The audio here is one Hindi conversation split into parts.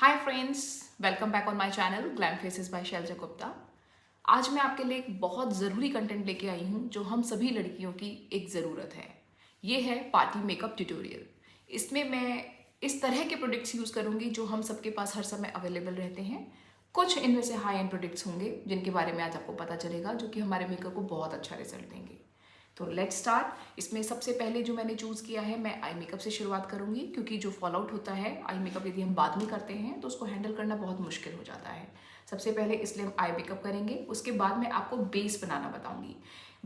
Hi friends, welcome back on my channel glam faces by Shailja Gupta. आज मैं आपके लिए एक बहुत ज़रूरी कंटेंट लेके आई हूँ जो हम सभी लड़कियों की एक ज़रूरत है। ये है पार्टी मेकअप ट्यूटोरियल। इसमें मैं इस तरह के प्रोडक्ट्स यूज़ करूँगी जो हम सबके पास हर समय अवेलेबल रहते हैं। कुछ इनमें से हाई एंड प्रोडक्ट्स होंगे जिनके बारे में आज आपको पता चलेगा, जो कि हमारे मेकअप को बहुत अच्छा रिजल्ट देंगे। तो लेट्स स्टार्ट। इसमें सबसे पहले जो मैंने चूज़ किया है, मैं आई मेकअप से शुरुआत करूंगी, क्योंकि जो फॉल आउट होता है आई मेकअप यदि हम बाद में करते हैं तो उसको हैंडल करना बहुत मुश्किल हो जाता है। सबसे पहले इसलिए हम आई मेकअप करेंगे, उसके बाद मैं आपको बेस बनाना बताऊंगी।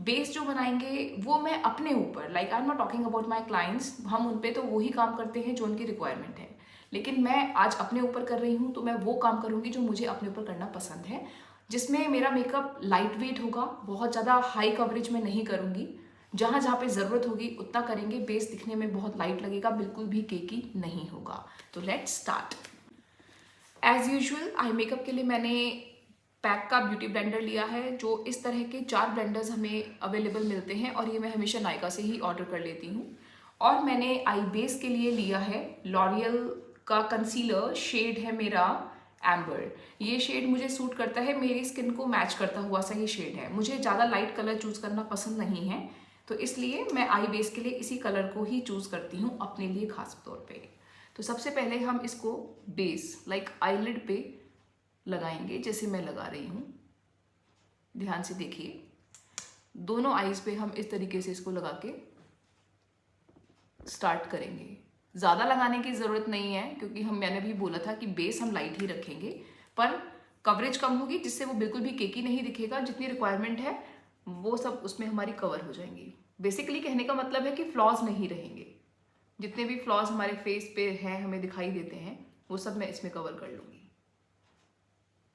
बेस जो बनाएंगे वो मैं अपने ऊपर, like I am not talking about my clients, हम उन पे तो वही काम करते हैं जो उनकी रिक्वायरमेंट है, लेकिन मैं आज अपने ऊपर कर रही हूँ तो मैं वो काम करूँगी जो मुझे अपने ऊपर करना पसंद है, जिसमें मेरा मेकअप लाइट वेट होगा, बहुत ज़्यादा हाई कवरेज में नहीं करूँगी, जहाँ जहाँ पे ज़रूरत होगी उतना करेंगे। बेस दिखने में बहुत लाइट लगेगा, बिल्कुल भी केकी नहीं होगा। तो let's start. As usual eye makeup के लिए मैंने पैक का ब्यूटी ब्लेंडर लिया है। जो इस तरह के 4 ब्लेंडर्स हमें अवेलेबल मिलते हैं और ये मैं हमेशा नायका से ही ऑर्डर कर लेती हूँ। और मैंने आई बेस के लिए लिया है लॉरियल का कंसीलर, शेड है मेरा एम्बर। ये शेड मुझे सूट करता है, मेरी स्किन को मैच करता हुआ सा ये शेड है। मुझे ज़्यादा लाइट कलर चूज़ करना पसंद नहीं है, तो इसलिए मैं आई बेस के लिए इसी कलर को ही चूज़ करती हूँ अपने लिए खास तौर पे। तो सबसे पहले हम इसको बेस लाइक आईलिड पे लगाएंगे, जैसे मैं लगा रही हूँ। ध्यान से देखिए, दोनों आईज पे हम इस तरीके से इसको लगा के स्टार्ट करेंगे। ज़्यादा लगाने की ज़रूरत नहीं है, क्योंकि मैंने भी बोला था कि बेस हम लाइट ही रखेंगे, पर कवरेज कम होगी जिससे वो बिल्कुल भी केकी नहीं दिखेगा। जितनी रिक्वायरमेंट है वो सब उसमें हमारी कवर हो जाएंगी। बेसिकली कहने का मतलब है कि फ्लॉज नहीं रहेंगे। जितने भी फ्लॉज हमारे फेस पे हैं, हमें दिखाई देते हैं, वो सब मैं इसमें कवर कर लूँगी।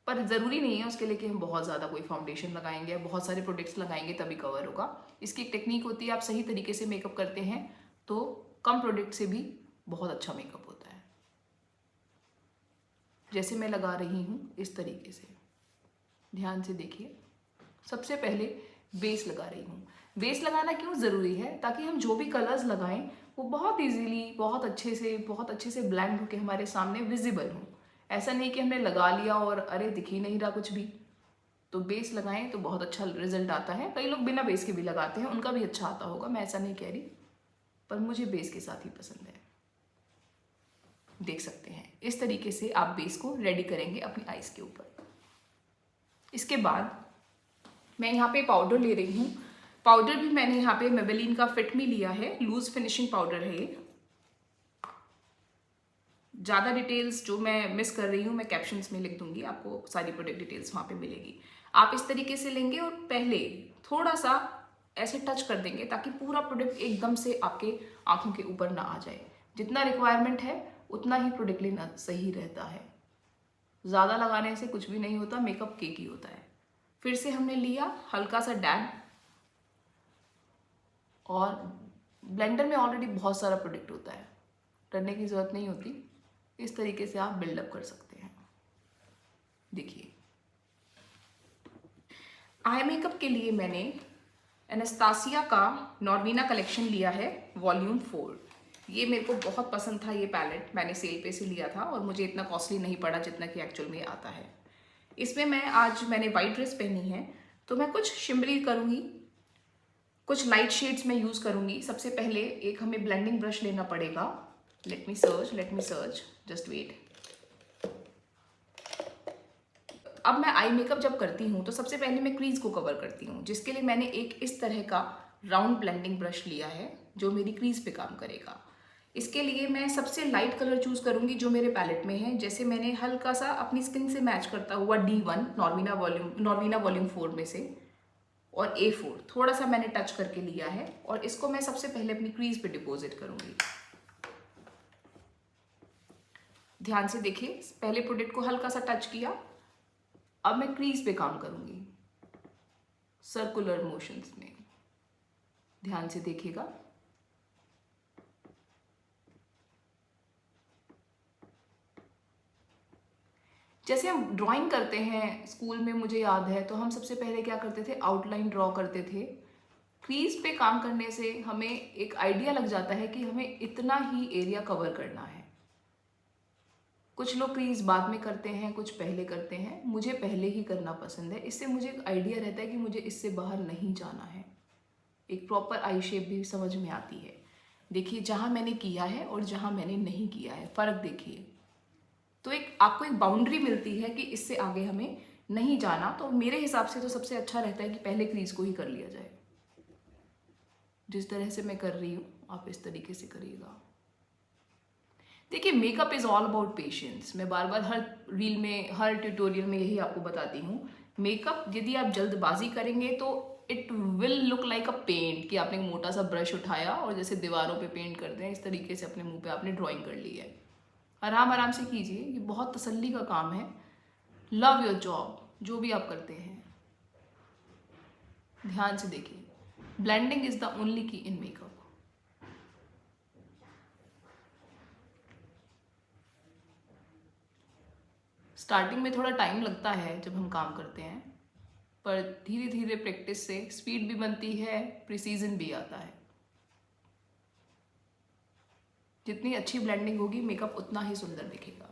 पर ज़रूरी नहीं है उसके लिए कि हम बहुत ज़्यादा कोई फाउंडेशन लगाएंगे या बहुत सारे प्रोडक्ट्स लगाएंगे तभी कवर होगा। इसकी एक टेक्निक होती है, आप सही तरीके से मेकअप करते हैं तो कम प्रोडक्ट से भी बहुत अच्छा मेकअप होता है। जैसे मैं लगा रही हूँ इस तरीके से, ध्यान से देखिए। सबसे पहले बेस लगा रही हूँ। बेस लगाना क्यों ज़रूरी है? ताकि हम जो भी कलर्स लगाएं वो बहुत इजीली, बहुत अच्छे से ब्लेंड होकर हमारे सामने विजिबल हों। ऐसा नहीं कि हमने लगा लिया और अरे दिख ही नहीं रहा कुछ भी। तो बेस लगाएं तो बहुत अच्छा रिजल्ट आता है। कई लोग बिना बेस के भी लगाते हैं, उनका भी अच्छा आता होगा, मैं ऐसा नहीं कह रही, पर मुझे बेस के साथ ही पसंद है। देख सकते हैं इस तरीके से आप बेस को रेडी करेंगे अपनी आईज के ऊपर। इसके बाद मैं यहाँ पे पाउडर ले रही हूँ। पाउडर भी मैंने यहाँ पे मेबेलिन का फिट मी लिया है, लूज फिनिशिंग पाउडर है ये। ज़्यादा डिटेल्स जो मैं मिस कर रही हूँ मैं कैप्शंस में लिख दूंगी, आपको सारी प्रोडक्ट डिटेल्स वहाँ पे मिलेगी। आप इस तरीके से लेंगे और पहले थोड़ा सा ऐसे टच कर देंगे ताकि पूरा प्रोडक्ट एकदम से आपके आंखों के ऊपर ना आ जाए। जितना रिक्वायरमेंट है उतना ही प्रोडक्ट लेना सही रहता है। ज़्यादा लगाने से कुछ भी नहीं होता, मेकअप केक ही होता है। फिर से हमने लिया हल्का सा डैब, और ब्लेंडर में ऑलरेडी बहुत सारा प्रोडक्ट होता है, करने की ज़रूरत नहीं होती। इस तरीके से आप बिल्डअप कर सकते हैं। देखिए, आई मेकअप के लिए मैंने एनास्तासिया का नॉर्वीना कलेक्शन लिया है वॉल्यूम 4। ये मेरे को बहुत पसंद था, ये पैलेट मैंने सेल पे से लिया था और मुझे इतना कॉस्टली नहीं पड़ा जितना कि एक्चुअल में आता है। इसमें मैंने वाइट ड्रेस पहनी है तो मैं कुछ शिमरी करूँगी, कुछ लाइट शेड्स में यूज़ करूँगी। सबसे पहले एक हमें ब्लेंडिंग ब्रश लेना पड़ेगा। Let me search, just wait. अब मैं आई मेकअप जब करती हूँ तो सबसे पहले मैं क्रीज को कवर करती हूँ, जिसके लिए मैंने एक इस तरह का राउंड ब्लेंडिंग ब्रश लिया है जो मेरी क्रीज पे काम करेगा। इसके लिए मैं सबसे लाइट कलर चूज करूंगी जो मेरे पैलेट में है। जैसे मैंने हल्का सा अपनी स्किन से मैच करता हुआ D1 नॉर्वीना वॉल्यूम 4 में से और A4 थोड़ा सा मैंने टच करके लिया है, और इसको मैं सबसे पहले अपनी क्रीज पे डिपॉजिट करूंगी। ध्यान से देखिए, पहले प्रोडक्ट को हल्का सा टच किया, अब मैं क्रीज पे काम करूंगी सर्कुलर मोशंस में। ध्यान से देखिएगा। जैसे हम ड्राइंग करते हैं स्कूल में, मुझे याद है, तो हम सबसे पहले क्या करते थे, आउटलाइन ड्रॉ करते थे। क्रीज पे काम करने से हमें एक आइडिया लग जाता है कि हमें इतना ही एरिया कवर करना है। कुछ लोग क्रीज बाद में करते हैं, कुछ पहले करते हैं। मुझे पहले ही करना पसंद है। इससे मुझे एक आइडिया रहता है कि मुझे इससे बाहर नहीं जाना है। एक प्रॉपर आई शेप भी समझ में आती है। देखिए जहाँ मैंने किया है और जहाँ मैंने नहीं किया है, फ़र्क देखिए। तो एक आपको एक बाउंड्री मिलती है कि इससे आगे हमें नहीं जाना। तो मेरे हिसाब से तो सबसे अच्छा रहता है कि पहले क्रीज को ही कर लिया जाए। जिस तरह से मैं कर रही हूँ आप इस तरीके से करिएगा। देखिए makeup is all about patience. मैं बार बार हर रील में, हर ट्यूटोरियल में यही आपको बताती हूँ। मेकअप यदि आप जल्दबाजी करेंगे तो it will look like a paint, कि आपने एक मोटा सा ब्रश उठाया और जैसे दीवारों पे पेंट करते हैं इस तरीके से अपने मुंह पे आपने ड्राइंग कर ली है। आराम आराम से कीजिए, ये बहुत तसल्ली का काम है। लव योर जॉब, जो भी आप करते हैं। ध्यान से देखिए, ब्लेंडिंग इज द ओनली की इन मेकअप। स्टार्टिंग में थोड़ा टाइम लगता है जब हम काम करते हैं, पर धीरे धीरे प्रैक्टिस से स्पीड भी बनती है, प्रिसीजन भी आता है। जितनी अच्छी ब्लेंडिंग होगी मेकअप उतना ही सुंदर दिखेगा।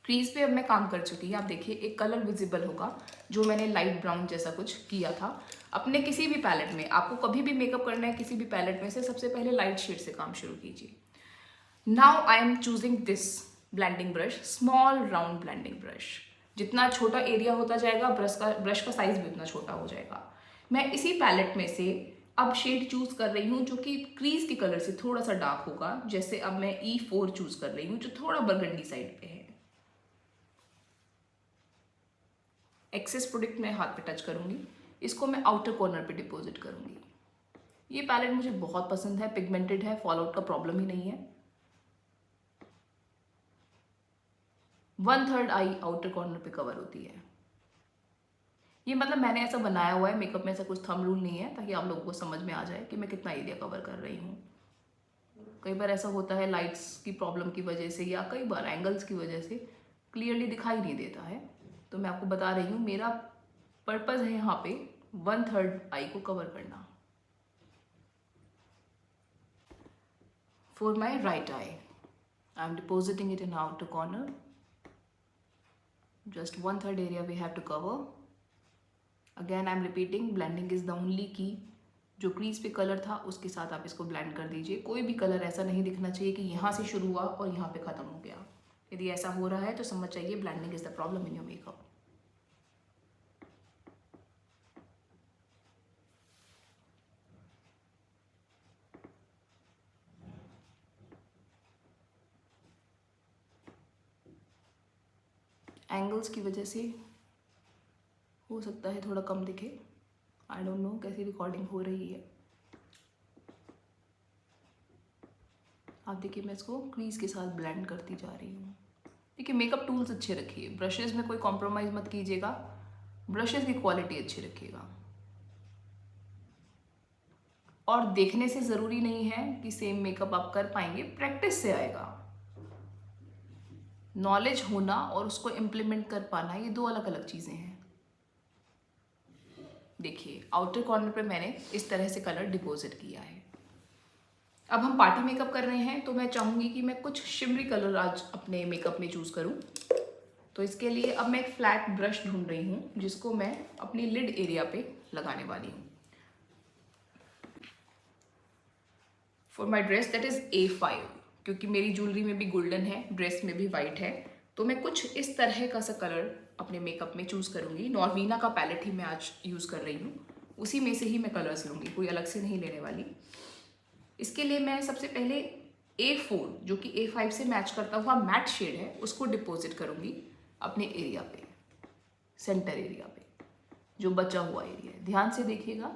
क्रीज पे अब मैं काम कर चुकी हूँ। आप देखिए एक कलर विजिबल होगा जो मैंने लाइट ब्राउन जैसा कुछ किया था। अपने किसी भी पैलेट में, आपको कभी भी मेकअप करना है किसी भी पैलेट में से, सबसे पहले लाइट शेड से काम शुरू कीजिए। Now I am choosing this blending brush, small round blending brush. जितना छोटा एरिया होता जाएगा ब्रश का साइज भी उतना छोटा हो जाएगा। मैं इसी पैलेट में से अब शेड चूज कर रही हूँ जो कि क्रीज के कलर से थोड़ा सा डार्क होगा। जैसे अब मैं E4 चूज कर रही हूँ जो थोड़ा बरगंडी साइड पे है। एक्सेस प्रोडक्ट मैं हाथ पे टच करूंगी, इसको मैं आउटर कॉर्नर पे डिपॉजिट करूंगी। ये पैलेट मुझे बहुत पसंद है, पिगमेंटेड है, फॉल आउट का प्रॉब्लम ही नहीं है। 1/3 आई आउटर कॉर्नर पे कवर होती है। ये मतलब मैंने ऐसा बनाया हुआ है, मेकअप में ऐसा कुछ थंब रूल नहीं है, ताकि आप लोगों को समझ में आ जाए कि मैं कितना एरिया कवर कर रही हूँ। कई बार ऐसा होता है लाइट्स की प्रॉब्लम की वजह से या कई बार एंगल्स की वजह से क्लियरली दिखाई नहीं देता है। तो मैं आपको बता रही हूँ मेरा पर्पज़ है यहाँ पे 1/3 आई को कवर करना। For my right I I am depositing it in outer corner. Just 1/3 area we have to cover. Again I am repeating, blending is the only key. जो क्रीज पे कलर था उसके साथ आप इसको ब्लेंड कर दीजिए। कोई भी कलर ऐसा नहीं दिखना चाहिए कि यहाँ से शुरू हुआ और यहाँ पे ख़त्म हो गया। यदि ऐसा हो रहा है तो समझ चाहिए blending is the problem in your makeup. Angles की वजह से हो सकता है थोड़ा कम दिखे। आई डोंट नो कैसी रिकॉर्डिंग हो रही है। आप देखिए मैं इसको क्रीज के साथ ब्लेंड करती जा रही हूँ। देखिए मेकअप टूल्स अच्छे रखिए, ब्रशेज़ में कोई कॉम्प्रोमाइज़ मत कीजिएगा, ब्रशेज़ की क्वालिटी अच्छी रखिएगा। और देखने से ज़रूरी नहीं है कि सेम मेकअप आप कर पाएंगे, प्रैक्टिस से आएगा। नॉलेज होना और उसको इम्प्लीमेंट कर पाना ये दो अलग अलग चीज़ें हैं। देखिए आउटर कॉर्नर पे मैंने इस तरह से कलर डिपॉजिट किया है। अब हम पार्टी मेकअप कर रहे हैं तो मैं चाहूँगी कि मैं कुछ शिमरी कलर आज अपने मेकअप में चूज़ करूँ। तो इसके लिए अब मैं एक फ्लैट ब्रश ढूंढ रही हूँ जिसको मैं अपनी लिड एरिया पे लगाने वाली हूँ। For my dress that is A5, क्योंकि मेरी ज्वेलरी में भी गोल्डन है, ड्रेस में भी वाइट है, तो मैं कुछ इस तरह का सा कलर अपने मेकअप में चूज़ करूँगी। नॉर्वीना का पैलेट ही मैं आज यूज़ कर रही हूँ, उसी में से ही मैं कलर्स लूँगी, कोई अलग से नहीं लेने वाली। इसके लिए मैं सबसे पहले A4 जो कि A5 से मैच करता हुआ मैट शेड है उसको डिपॉजिट करूँगी अपने एरिया पे, सेंटर एरिया पे, जो बचा हुआ एरिया है। ध्यान से देखिएगा,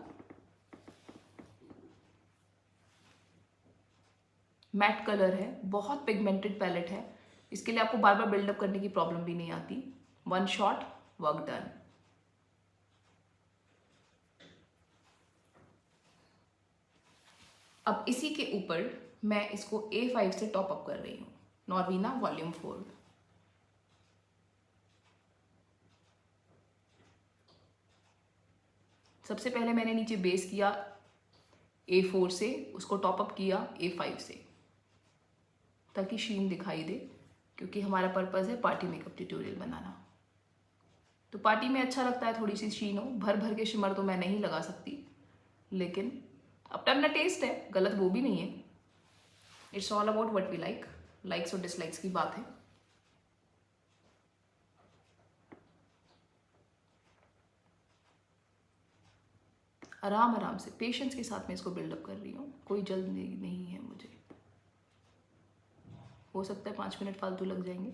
मैट कलर है, बहुत पिगमेंटेड पैलेट है। इसके लिए आपको बार बार बिल्डअप करने की प्रॉब्लम भी नहीं आती। 1 शॉट वर्क डन। अब इसी के ऊपर मैं इसको A5 से टॉप अप कर रही हूँ, नॉर्वीना वॉल्यूम 4। सबसे पहले मैंने नीचे बेस किया A4 से, उसको टॉप अप किया A5 से ताकि शीन दिखाई दे। क्योंकि हमारा पर्पज़ है पार्टी मेकअप ट्यूटोरियल बनाना। तो पार्टी में अच्छा लगता है थोड़ी सी शीन हो, भर भर के शिमर तो मैं नहीं लगा सकती, लेकिन अपना अपना टेस्ट है, गलत वो भी नहीं है। It's all about what we like, likes और डिसलाइक्स की बात है। आराम आराम से पेशेंस के साथ मैं इसको बिल्डअप कर रही हूँ, कोई जल्द नहीं है मुझे। हो सकता है 5 मिनट फालतू लग जाएंगे,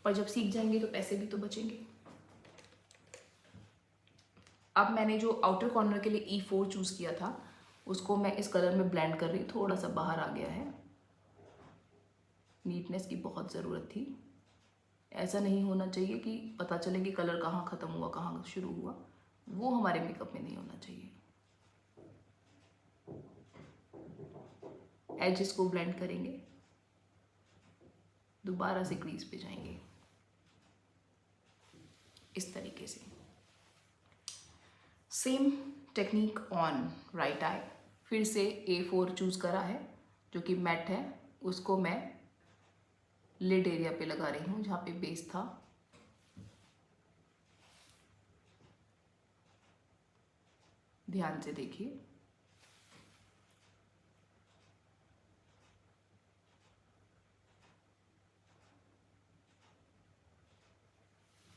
पर जब सीख जाएंगे तो पैसे भी तो बचेंगे। अब मैंने जो आउटर कॉर्नर के लिए E4 चूज़ किया था उसको मैं इस कलर में ब्लेंड कर रही हूँ, थोड़ा सा बाहर आ गया है। नीटनेस की बहुत ज़रूरत थी। ऐसा नहीं होना चाहिए कि पता चले कि कलर कहाँ ख़त्म हुआ कहाँ शुरू हुआ, वो हमारे मेकअप में नहीं होना चाहिए। एजेस को ब्लेंड करेंगे, दोबारा से क्रीज पे जाएंगे इस तरीके से। Same technique on right I. फिर से A4 चूज़ करा है जो कि मैट है, उसको मैं लिड एरिया पे लगा रही हूँ जहाँ पे बेस था। ध्यान से देखिए,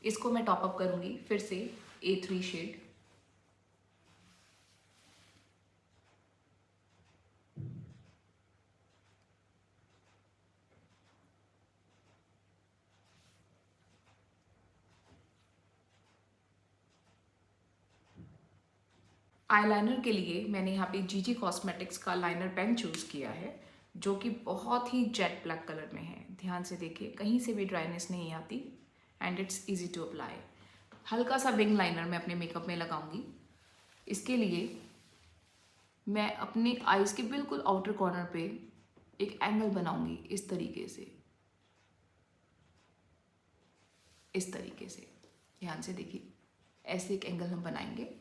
इसको मैं टॉप अप करूँगी फिर से A3 शेड। आईलाइनर के लिए मैंने यहाँ पे जीजी कॉस्मेटिक्स का लाइनर पेन चूज़ किया है जो कि बहुत ही जेट ब्लैक कलर में है। ध्यान से देखिए, कहीं से भी ड्राइनेस नहीं आती and it's easy to apply. हल्का सा विंग लाइनर मैं अपने मेकअप में लगाऊंगी। इसके लिए मैं अपने आईज के बिल्कुल आउटर कॉर्नर पे एक एंगल बनाऊंगी इस तरीके से, इस तरीके से। ध्यान से देखिए, ऐसे एक एंगल हम बनाएंगे।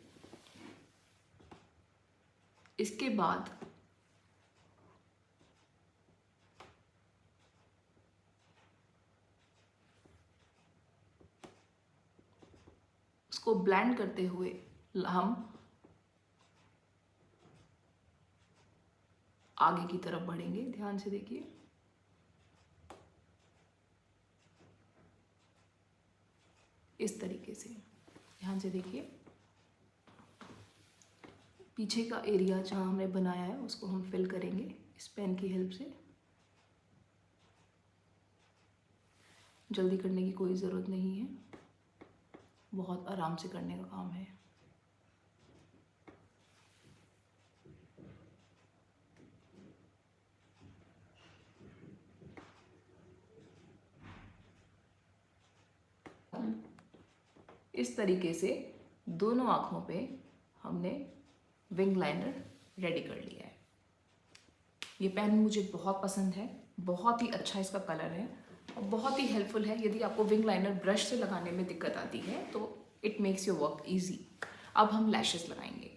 इसके बाद उसको ब्लेंड करते हुए हम आगे की तरफ बढ़ेंगे। ध्यान से देखिए, इस तरीके से। ध्यान से देखिए, पीछे का एरिया जहाँ हमने बनाया है उसको हम फिल करेंगे इस पेन की हेल्प से। जल्दी करने की कोई ज़रूरत नहीं है, बहुत आराम से करने का काम है। इस तरीके से दोनों आँखों पे हमने विंग लाइनर रेडी कर लिया है। ये पेन मुझे बहुत पसंद है, बहुत ही अच्छा इसका कलर है और बहुत ही हेल्पफुल है। यदि आपको विंग लाइनर ब्रश से लगाने में दिक्कत आती है तो it makes your work easy. अब हम लैशेस लगाएंगे।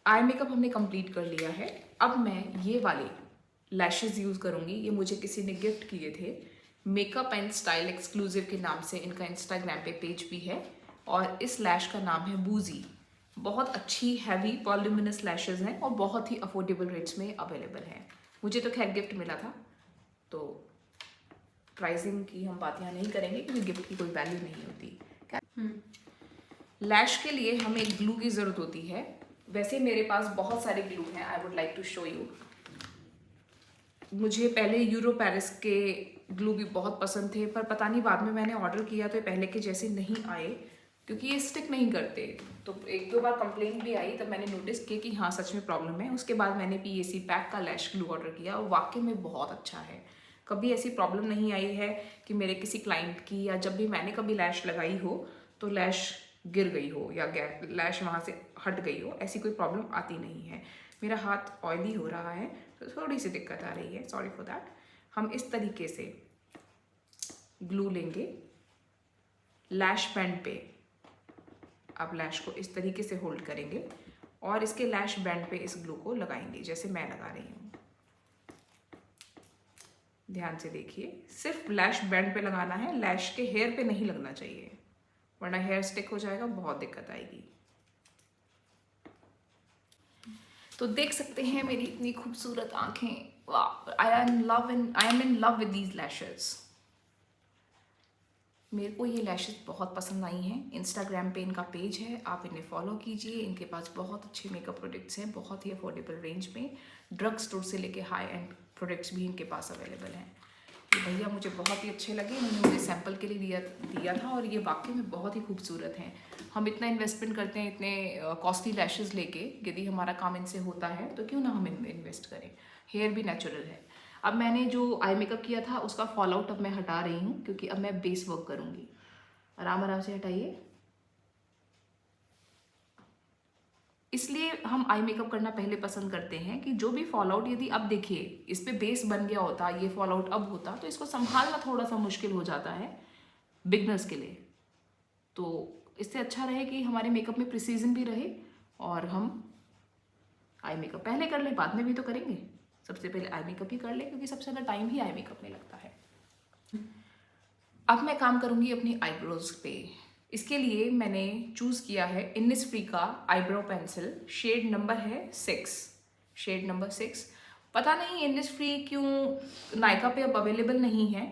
आई मेकअप हमने कंप्लीट कर लिया है। अब मैं ये वाले लैशेस यूज़ करूँगी। ये मुझे किसी ने गिफ्ट किए थे, मेकअप एंड स्टाइल एक्सक्लूसिव के नाम से इनका इंस्टाग्राम पे पेज भी है और इस लैश का नाम है बूजी। बहुत अच्छी हैवी वॉल्यूमिनस लैशेस हैं और बहुत ही अफोर्डेबल रेट्स में अवेलेबल हैं। मुझे तो खैर गिफ्ट मिला था, तो प्राइसिंग की हम बात यहाँ नहीं करेंगे क्योंकि गिफ्ट की कोई वैल्यू नहीं होती। लैश के लिए हमें एक ग्लू की ज़रूरत होती है। वैसे मेरे पास बहुत सारे ग्लू हैं, I would like to show you. मुझे पहले यूरो पेरिस के ग्लू भी बहुत पसंद थे, पर पता नहीं बाद में मैंने ऑर्डर किया तो पहले के जैसे नहीं आए क्योंकि ये स्टिक नहीं करते। तो 1-2 बार कंप्लेंट भी आई, तब मैंने नोटिस किया कि हाँ सच में प्रॉब्लम है। उसके बाद मैंने PAC पैक का लैश ग्लू ऑर्डर किया और वाकई में बहुत अच्छा है। कभी ऐसी प्रॉब्लम नहीं आई है कि मेरे किसी क्लाइंट की या जब भी मैंने कभी लैश लगाई हो तो लैश गिर गई हो या लैश वहाँ से हट गई हो, ऐसी कोई प्रॉब्लम आती नहीं है। मेरा हाथ ऑयली हो रहा है तो थोड़ी सी दिक्कत आ रही है, सॉरी फॉर दैट। हम इस तरीके से ग्लू लेंगे लैश बैंड पे। अब लैश को इस तरीके से होल्ड करेंगे और इसके लैश बैंड पे इस ग्लू को लगाएंगे जैसे मैं लगा रही हूँ। ध्यान से देखिए, सिर्फ लैश बैंड पे लगाना है, लैश के हेयर पे नहीं लगना चाहिए, वरना हेयर स्टिक हो जाएगा, बहुत दिक्कत आएगी। तो देख सकते हैं मेरी इतनी खूबसूरत आंखें, वाह, I am in love with these lashes. मेरे को ये लैशेस बहुत पसंद आई हैं। इंस्टाग्राम पे इनका पेज है, आप इन्हें फॉलो कीजिए। इनके पास बहुत अच्छे मेकअप प्रोडक्ट्स हैं, बहुत ही अफोर्डेबल रेंज में। ड्रग स्टोर से लेके हाई एंड प्रोडक्ट्स भी इनके पास अवेलेबल हैं। ये भैया मुझे बहुत ही अच्छे लगे, इन्होंने मुझे सैम्पल के लिए दिया था और ये वाकई में बहुत ही खूबसूरत हैं। हम इतना इन्वेस्टमेंट करते हैं इतने कॉस्टली लैशेस लेके, यदि हमारा काम इनसे होता है तो क्यों ना हम इनमें इन्वेस्ट करें। हेयर भी नेचुरल है। अब मैंने जो आई मेकअप किया था उसका फॉल आउट अब मैं हटा रही हूँ, क्योंकि अब मैं बेस वर्क करूँगी। आराम आराम से हटाइए। इसलिए हम आई मेकअप करना पहले पसंद करते हैं कि जो भी फॉल आउट, यदि अब देखिए इस पे बेस बन गया होता, ये फॉल आउट अब होता तो इसको संभालना थोड़ा सा मुश्किल हो जाता है बिगनर्स के लिए। तो इससे अच्छा रहे कि हमारे मेकअप में प्रिसीजन भी रहे और हम आई मेकअप पहले कर ले, बाद में भी तो करेंगे। सबसे पहले आई मेकअप ही कर ले, क्योंकि सबसे ज़्यादा टाइम ही आई मेकअप में लगता है। अब मैं काम करूँगी अपनी आईब्रोज पे। इसके लिए मैंने चूज़ किया है इनिसफ्री का आईब्रो पेंसिल, शेड नंबर है 6, शेड नंबर 6। पता नहीं इनिसफ्री क्यों नायका पे अब अवेलेबल नहीं है।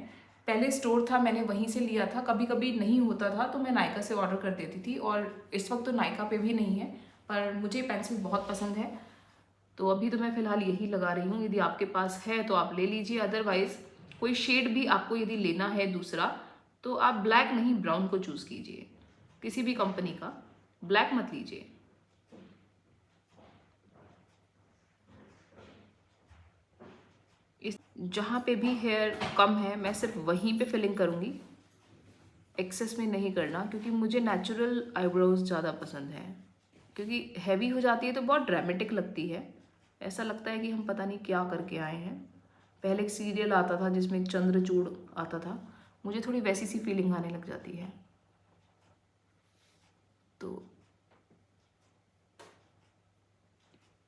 पहले स्टोर था, मैंने वहीं से लिया था। कभी कभी नहीं होता था तो मैं नायका से ऑर्डर कर देती थी, और इस वक्त तो नायका पे भी नहीं है। पर मुझे पेंसिल बहुत पसंद है, तो अभी तो मैं फ़िलहाल यही लगा रही हूँ। यदि आपके पास है तो आप ले लीजिए, अदरवाइज़ कोई शेड भी आपको यदि लेना है दूसरा, तो आप ब्लैक नहीं ब्राउन को चूज़ कीजिए, किसी भी कंपनी का, ब्लैक मत लीजिए। इस जहाँ पे भी हेयर कम है मैं सिर्फ वहीं पे फिलिंग करूँगी, एक्सेस में नहीं करना, क्योंकि मुझे नेचुरल आईब्रोज ज़्यादा पसंद है। क्योंकि हैवी हो जाती है तो बहुत ड्रामेटिक लगती है, ऐसा लगता है कि हम पता नहीं क्या करके आए हैं। पहले एक सीरियल आता था जिसमें चंद्रचूड़ आता था, मुझे थोड़ी वैसी सी फीलिंग आने लग जाती है। तो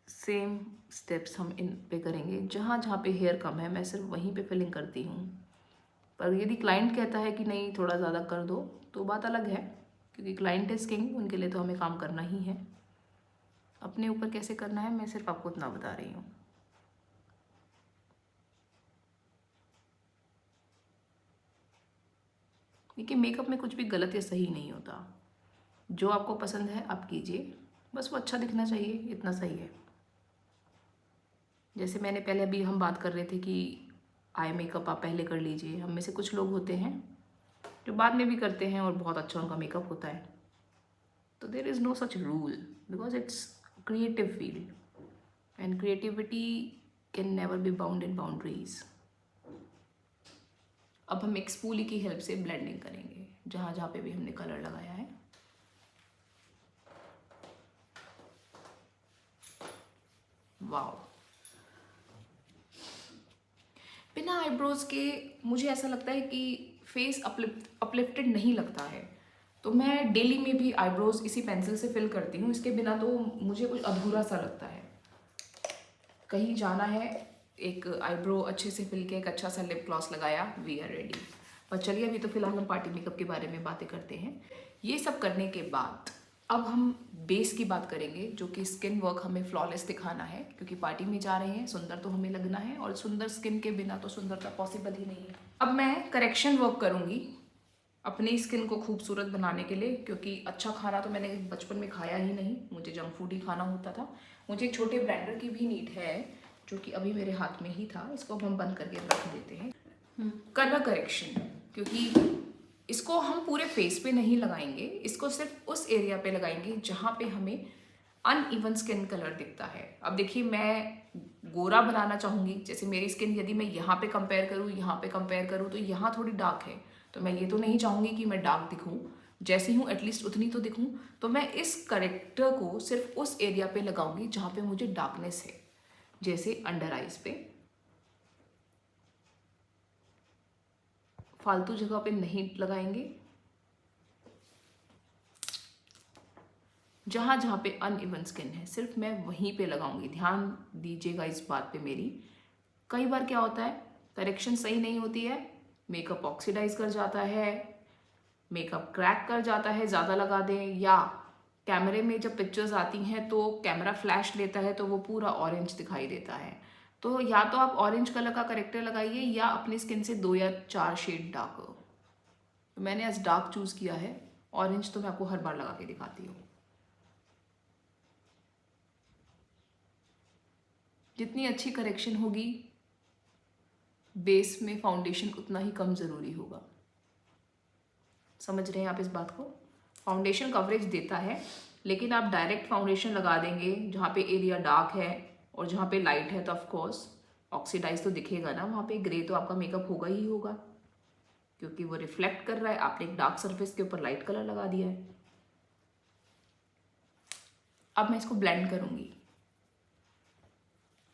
सेम स्टेप्स हम इन पे करेंगे। जहाँ जहाँ पे हेयर कम है मैं सिर्फ वहीं पे फिलिंग करती हूँ। पर यदि क्लाइंट कहता है कि नहीं थोड़ा ज़्यादा कर दो तो बात अलग है, क्योंकि क्लाइंट इज किंग, उनके लिए तो हमें काम करना ही है। अपने ऊपर कैसे करना है मैं सिर्फ आपको इतना बता रही हूँ। देखिए मेकअप में कुछ भी गलत या सही नहीं होता, जो आपको पसंद है आप कीजिए, बस वो अच्छा दिखना चाहिए, इतना सही है। जैसे मैंने पहले अभी हम बात कर रहे थे कि आई मेकअप आप पहले कर लीजिए। हम में से कुछ लोग होते हैं जो बाद में भी करते हैं और बहुत अच्छा उनका मेकअप होता है। तो there is no such rule, because it's creative field and creativity can never be bound in boundaries. अब हम एक स्पूली की हेल्प से ब्लेंडिंग करेंगे जहाँ जहाँ पे भी हमने कलर लगाया है। वाओ, बिना आईब्रोज के मुझे ऐसा लगता है कि फेस अपलिफ्टेड नहीं लगता है। तो मैं डेली में भी आईब्रोज इसी पेंसिल से फिल करती हूँ, इसके बिना तो मुझे कुछ अधूरा सा लगता है। कहीं जाना है, एक आईब्रो अच्छे से फिल के एक अच्छा सा लिप ग्लॉस लगाया, वी आर रेडी। पर चलिए अभी तो फिलहाल हम पार्टी मेकअप के बारे में बातें करते हैं। ये सब करने के बाद अब हम बेस की बात करेंगे, जो कि स्किन वर्क हमें फ्लॉलेस दिखाना है, क्योंकि पार्टी में जा रहे हैं, सुंदर तो हमें लगना है, और सुंदर स्किन के बिना तो सुंदरता पॉसिबल ही नहीं है। अब मैं करेक्शन वर्क करूँगी अपनी स्किन को खूबसूरत बनाने के लिए, क्योंकि अच्छा खाना तो मैंने बचपन में खाया ही नहीं, मुझे जंक फूड ही खाना होता था। मुझे एक छोटे ब्लेंडर की भी नीड है, जो कि अभी मेरे हाथ में ही था, इसको अब हम बंद करके रख देते हैं। कलर करेक्शन, क्योंकि इसको हम पूरे फेस पे नहीं लगाएंगे, इसको सिर्फ उस एरिया पे लगाएंगे जहाँ पे हमें अनइवन स्किन कलर दिखता है। अब देखिए मैं गोरा बनाना चाहूँगी, जैसे मेरी स्किन यदि मैं यहाँ पे कंपेयर करूँ, यहाँ पे कंपेयर करूँ, तो यहाँ थोड़ी डार्क है, तो मैं ये तो नहीं चाहूँगी कि मैं डार्क दिखूँ, जैसी हूँ एटलीस्ट उतनी तो दिखूँ। तो मैं इस करेक्टर को सिर्फ उस एरिया पे लगाऊंगी जहाँ पे मुझे डार्कनेस है, जैसे अंडर आइज पे। फालतू जगह पे नहीं लगाएंगे, जहाँ जहाँ पे अनइवन स्किन है सिर्फ मैं वहीं पे लगाऊंगी। ध्यान दीजिएगा इस बात पे मेरी। कई बार क्या होता है करेक्शन सही नहीं होती है, मेकअप ऑक्सीडाइज कर जाता है, मेकअप क्रैक कर जाता है ज़्यादा लगा दें, या कैमरे में जब पिक्चर्स आती हैं तो कैमरा फ्लैश लेता है तो वो पूरा ऑरेंज दिखाई देता है। तो या तो आप ऑरेंज कलर का करेक्टर लगाइए या अपनी स्किन से 2 या 4 शेड डार्क। तो मैंने आज डार्क चूज़ किया है, ऑरेंज तो मैं आपको हर बार लगा के दिखाती हूँ। जितनी अच्छी करेक्शन होगी बेस में फाउंडेशन उतना ही कम ज़रूरी होगा। समझ रहे हैं आप इस बात को? फाउंडेशन कवरेज देता है, लेकिन आप डायरेक्ट फाउंडेशन लगा देंगे जहाँ पे एरिया डार्क है और जहाँ पे लाइट है तो ऑफ कोर्स ऑक्सीडाइज तो दिखेगा ना, वहाँ पे ग्रे तो आपका मेकअप होगा ही होगा, क्योंकि वो रिफ्लेक्ट कर रहा है। आपने एक डार्क सरफेस के ऊपर लाइट कलर लगा दिया है। अब मैं इसको ब्लेंड करूँगी,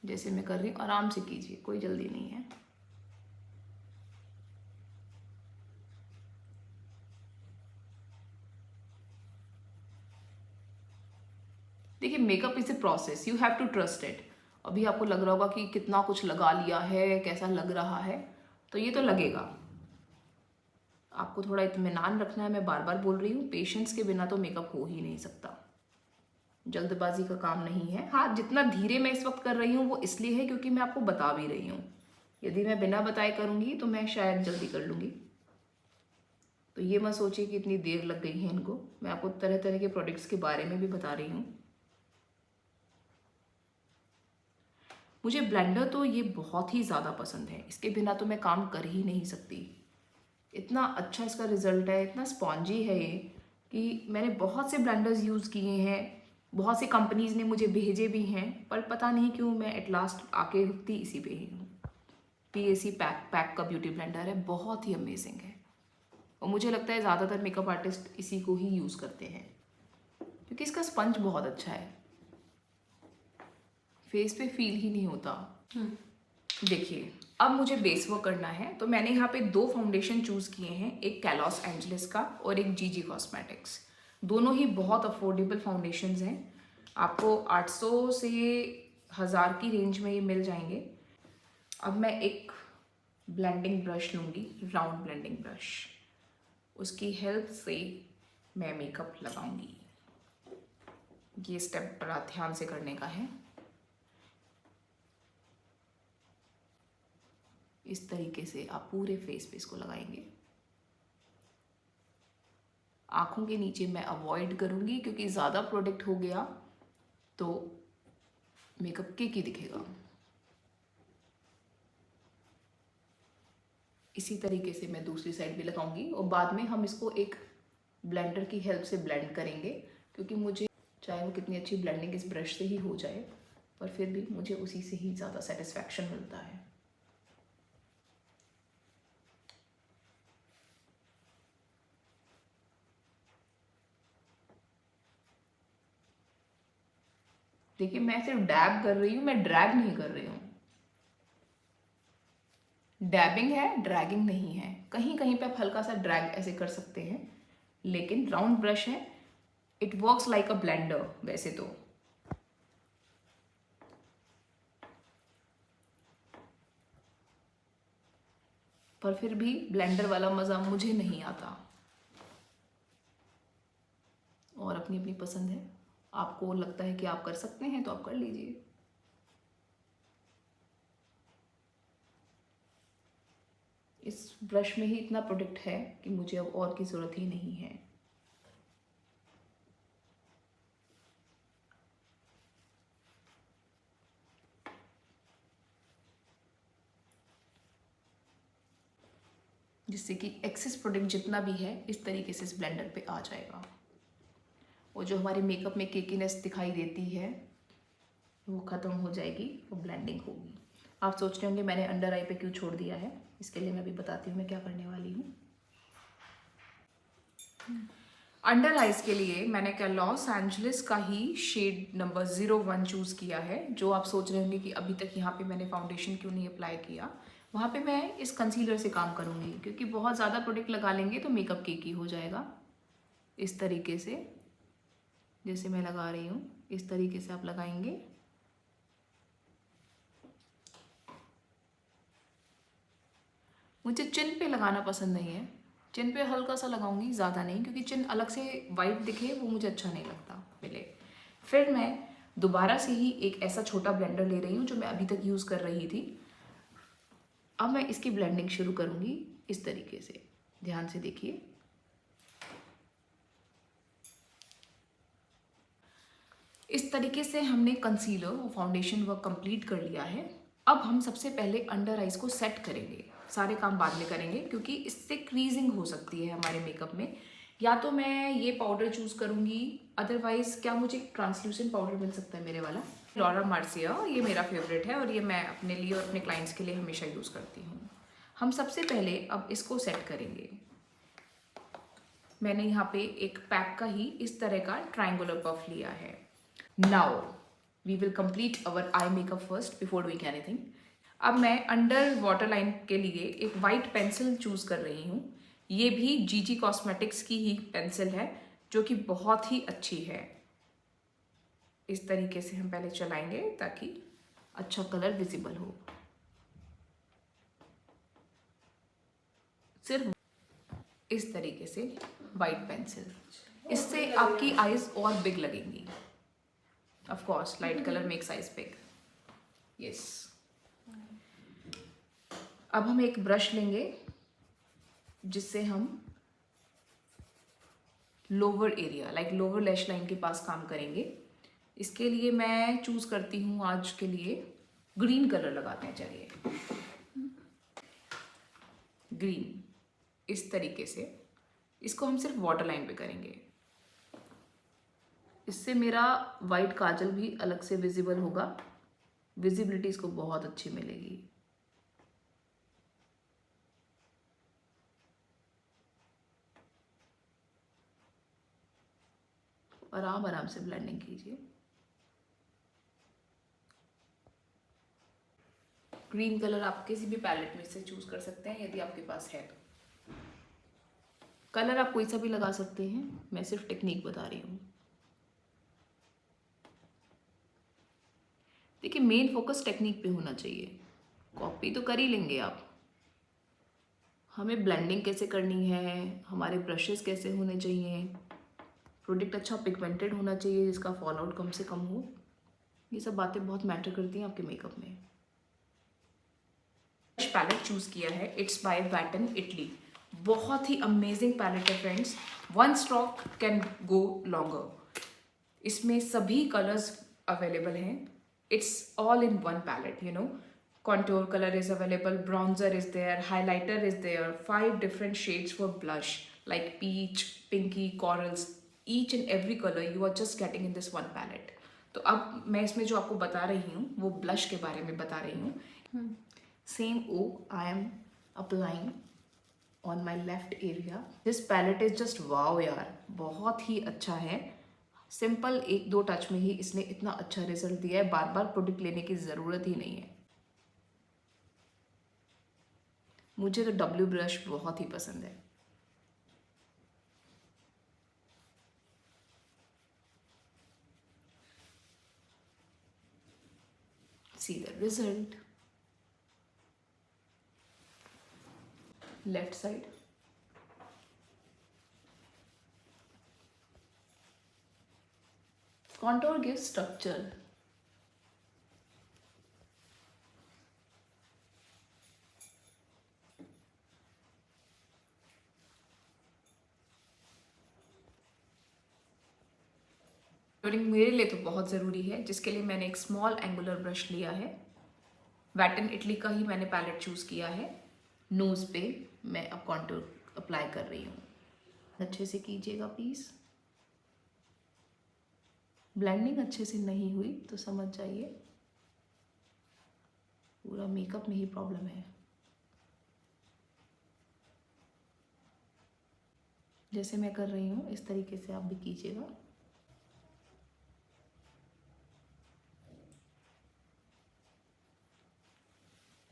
जैसे मैं कर रही हूँ। आराम से कीजिए, कोई जल्दी नहीं है। देखिए, makeup is a process, you have to trust it. अभी आपको लग रहा होगा कि कितना कुछ लगा लिया है, कैसा लग रहा है, तो ये तो लगेगा। आपको थोड़ा इत्मीनान रखना है। मैं बार बार बोल रही हूँ, पेशेंस के बिना तो मेकअप हो ही नहीं सकता। जल्दबाजी का काम नहीं है। हाँ, जितना धीरे मैं इस वक्त कर रही हूँ वो इसलिए है क्योंकि मैं आपको बता भी रही हूँ। यदि मैं बिना बताए करूँगी तो मैं शायद जल्दी कर लूँगी। तो ये मत सोचिए कि इतनी देर लग गई है इनको। मैं आपको तरह तरह के प्रोडक्ट्स के बारे में भी बता रही हूँ। मुझे ब्लेंडर तो ये बहुत ही ज़्यादा पसंद है, इसके बिना तो मैं काम कर ही नहीं सकती। इतना अच्छा इसका रिज़ल्ट है, इतना स्पॉन्जी है ये कि मैंने बहुत से ब्लेंडर्स यूज़ किए हैं, बहुत सी कंपनीज़ ने मुझे भेजे भी हैं, पर पता नहीं क्यों मैं एट लास्ट आके रुकती इसी पे ही हूँ। PAC पैक का ब्यूटी ब्लेंडर है, बहुत ही अमेजिंग है और मुझे लगता है ज़्यादातर मेकअप आर्टिस्ट इसी को ही यूज़ करते हैं क्योंकि इसका स्पंज बहुत अच्छा है, फेस पे फील ही नहीं होता। देखिए, अब मुझे बेस वर्क करना है, तो मैंने यहाँ पे 2 फाउंडेशन चूज़ किए हैं, एक कैलॉस एंजलिस का और एक GG कॉस्मेटिक्स। दोनों ही बहुत अफोर्डेबल फाउंडेशंस हैं, आपको 800 से 1000 की रेंज में ये मिल जाएंगे। अब मैं एक ब्लेंडिंग ब्रश लूँगी, राउंड ब्लेंडिंग ब्रश, उसकी हेल्प से मैं मेकअप लगाऊंगी। ये स्टेप बड़ा ध्यान से करने का है। इस तरीके से आप पूरे फेस पे इसको लगाएंगे। आँखों के नीचे मैं अवॉइड करूँगी क्योंकि ज़्यादा प्रोडक्ट हो गया तो मेकअप केकी दिखेगा। इसी तरीके से मैं दूसरी साइड भी लगाऊंगी और बाद में हम इसको एक ब्लेंडर की हेल्प से ब्लेंड करेंगे, क्योंकि मुझे चाहे वो कितनी अच्छी ब्लेंडिंग इस ब्रश से ही हो जाए, पर फिर भी मुझे उसी से ही ज़्यादा सेटिस्फैक्शन मिलता है। देखिए, मैं सिर्फ डैब कर रही हूँ, मैं ड्रैग नहीं कर रही हूँ। डैबिंग है, ड्रैगिंग नहीं है। कहीं कहीं पे आप हल्का सा ड्रैग ऐसे कर सकते हैं, लेकिन राउंड ब्रश है, it works like a blender वैसे तो। पर फिर भी ब्लेंडर वाला मज़ा मुझे नहीं आता, और अपनी अपनी पसंद है। आपको लगता है कि आप कर सकते हैं तो आप कर लीजिए। इस ब्रश में ही इतना प्रोडक्ट है कि मुझे अब और की ज़रूरत ही नहीं है। जिससे कि एक्सेस प्रोडक्ट जितना भी है इस तरीके से इस ब्लेंडर पे आ जाएगा। वो जो हमारे मेकअप में केकीनेस दिखाई देती है वो ख़त्म हो जाएगी, वो ब्लेंडिंग होगी। आप सोच रहे होंगे मैंने अंडर आई पे क्यों छोड़ दिया है, इसके लिए मैं अभी बताती हूँ मैं क्या करने वाली हूँ। अंडर आइज के लिए मैंने क्या लॉस एंजलिस का ही शेड नंबर 01 चूज़ किया है। जो आप सोच रहे होंगे कि अभी तक यहाँ पे मैंने फाउंडेशन क्यों नहीं अप्लाई किया, वहाँ पे मैं इस कंसीलर से काम करूँगी, क्योंकि बहुत ज़्यादा प्रोडक्ट लगा लेंगे तो मेकअप केकी हो जाएगा। इस तरीके से जैसे मैं लगा रही हूँ, इस तरीके से आप लगाएंगे। मुझे चिन पे लगाना पसंद नहीं है, चिन पे हल्का सा लगाऊंगी, ज़्यादा नहीं, क्योंकि चिन अलग से वाइट दिखे वो मुझे अच्छा नहीं लगता मिले। फिर मैं दोबारा से ही एक ऐसा छोटा ब्लेंडर ले रही हूँ जो मैं अभी तक यूज़ कर रही थी। अब मैं इसकी ब्लेंडिंग शुरू करूँगी इस तरीके से, ध्यान से देखिए। इस तरीके से हमने कंसीलर और फाउंडेशन वर्क कंप्लीट कर लिया है। अब हम सबसे पहले अंडर आइज को सेट करेंगे, सारे काम बाद में करेंगे क्योंकि इससे क्रीजिंग हो सकती है हमारे मेकअप में। या तो मैं ये पाउडर चूज़ करूँगी, अदरवाइज़ क्या मुझे ट्रांसल्यूसेंट पाउडर मिल सकता है मेरे वाला, लॉरा मर्सिया, ये मेरा फेवरेट है और ये मैं अपने लिए और अपने क्लाइंट्स के लिए हमेशा यूज़ करती हूँ। हम सबसे पहले अब इसको सेट करेंगे। मैंने यहाँ पे एक पैक का ही इस तरह का ट्रायंगुलर पफ लिया है। Now we will complete our eye makeup first before doing anything. अब मैं अंडर वाटर लाइन के लिए एक वाइट पेंसिल चूज़ कर रही हूँ। ये भी जीजी कॉस्मेटिक्स की ही पेंसिल है जो कि बहुत ही अच्छी है। इस तरीके से हम पहले चलाएंगे ताकि अच्छा कलर विजिबल हो। सिर्फ इस तरीके से वाइट पेंसिल, इससे आपकी आईज और बिग लगेंगी। Of course light colour makes eyes big. Yes. अब हम एक ब्रश लेंगे जिससे हम lower area like lower lash line के पास काम करेंगे। इसके लिए मैं चूज करती हूँ आज के लिए ग्रीन कलर लगाते हैं। चलिए ग्रीन, इस तरीके से इसको हम सिर्फ वाटर लाइन पे करेंगे। इससे मेरा वाइट काजल भी अलग से विजिबल होगा, विजिबिलिटी इसको बहुत अच्छी मिलेगी। आराम आराम से ब्लेंडिंग कीजिए। ग्रीन कलर आप किसी भी पैलेट में से चूज कर सकते हैं यदि आपके पास है तो। कलर आप कोई सा भी लगा सकते हैं, मैं सिर्फ टेक्निक बता रही हूँ। देखिए मेन फोकस टेक्निक पे होना चाहिए, कॉपी तो कर ही लेंगे आप, हमें ब्लेंडिंग कैसे करनी है, हमारे ब्रशेस कैसे होने चाहिए, प्रोडक्ट अच्छा पिगमेंटेड होना चाहिए जिसका फॉल आउट कम से कम हो, ये सब बातें बहुत मैटर करती हैं आपके मेकअप में। पैलेट चूज किया है, इट्स बाय वैटन इटली। बहुत ही अमेजिंग पैलेट है friends, one stroke can go longer. इसमें सभी कलर्स अवेलेबल हैं, it's all in one palette, you know. contour color is available, bronzer is there, highlighter is there, 5 different shades for blush like peach, pinky, corals, each and every color you are just getting in this one palette. तो अब मैं इसमें जो आपको बता रही हूँ वो ब्लश के बारे में बता रही हूँ। Same oh I am applying on my left area. This palette is just wow यार, बहुत ही अच्छा है। सिंपल 1-2 टच में ही इसने इतना अच्छा रिजल्ट दिया है, बार बार प्रोडक्ट लेने की ज़रूरत ही नहीं है। मुझे तो डब्ल्यू ब्रश बहुत ही पसंद है। See the result. Left side, contour gives structure. मेरे लिए तो बहुत ज़रूरी है, जिसके लिए मैंने एक स्मॉल एंगुलर ब्रश लिया है। वैटन इटली का ही मैंने पैलेट चूज़ किया है। नोज़ पे मैं अब कॉन्टूर अप्लाई कर रही हूँ, अच्छे से कीजिएगा प्लीज़। ब्लेंडिंग अच्छे से नहीं हुई तो समझ जाइए पूरा मेकअप में ही प्रॉब्लम है। जैसे मैं कर रही हूँ इस तरीके से आप भी कीजिएगा।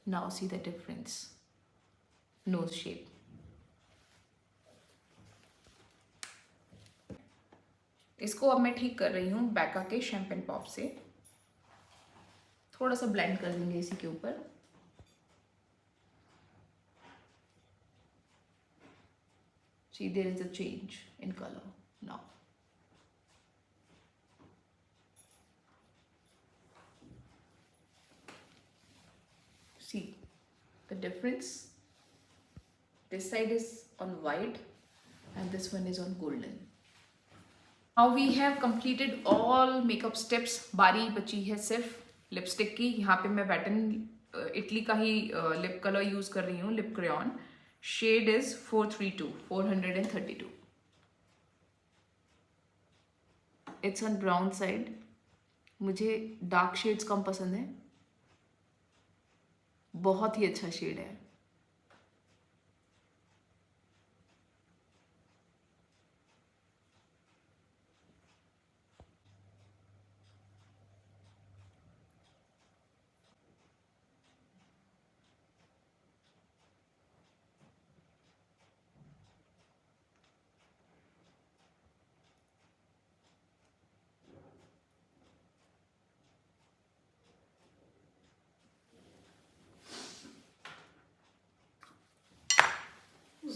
Now see the difference. Nose shape. इसको अब मैं ठीक कर रही हूँ बैका के शैम्पेन पॉप से। थोड़ा सा ब्लेंड कर देंगे इसी के ऊपर। See, there is a change in color now. See the difference? This side is on white and this one is on golden. Now we have completed all makeup steps. बारी बची है सिर्फ लिपस्टिक की. यहाँ पे मैं पैटर्न इटली का ही लिप कलर यूज कर रही हूँ, lip crayon. Shade is 432. It's on brown side. मुझे डार्क शेड्स कम पसंद है. बहुत ही अच्छा शेड है.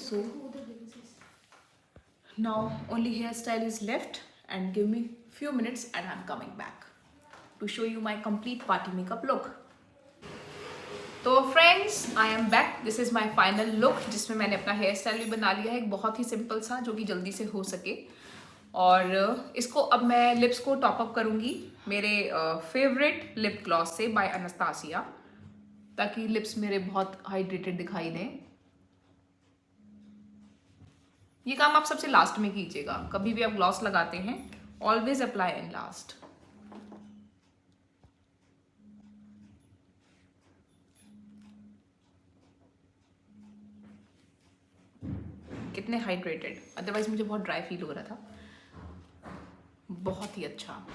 So now only hairstyle is left, and give me few minutes and I'm coming back to show you my complete party makeup look. तो friends, I am back. This is my final look, जिसमें मैंने अपना हेयर स्टाइल भी बना लिया है, एक बहुत ही सिंपल सा, जो कि जल्दी से हो सके. और इसको अब मैं लिप्स को टॉप अप करूँगी मेरे फेवरेट लिप ग्लॉस से बाय अनास्तासिया, ताकि लिप्स मेरे बहुत हाइड्रेटेड दिखाई दें. ये काम आप सबसे लास्ट में कीजिएगा. कभी भी आप ग्लॉस लगाते हैं, ऑलवेज अप्लाई इन लास्ट. कितने हाइड्रेटेड, अदरवाइज मुझे बहुत ड्राई फील हो रहा था. बहुत ही अच्छा.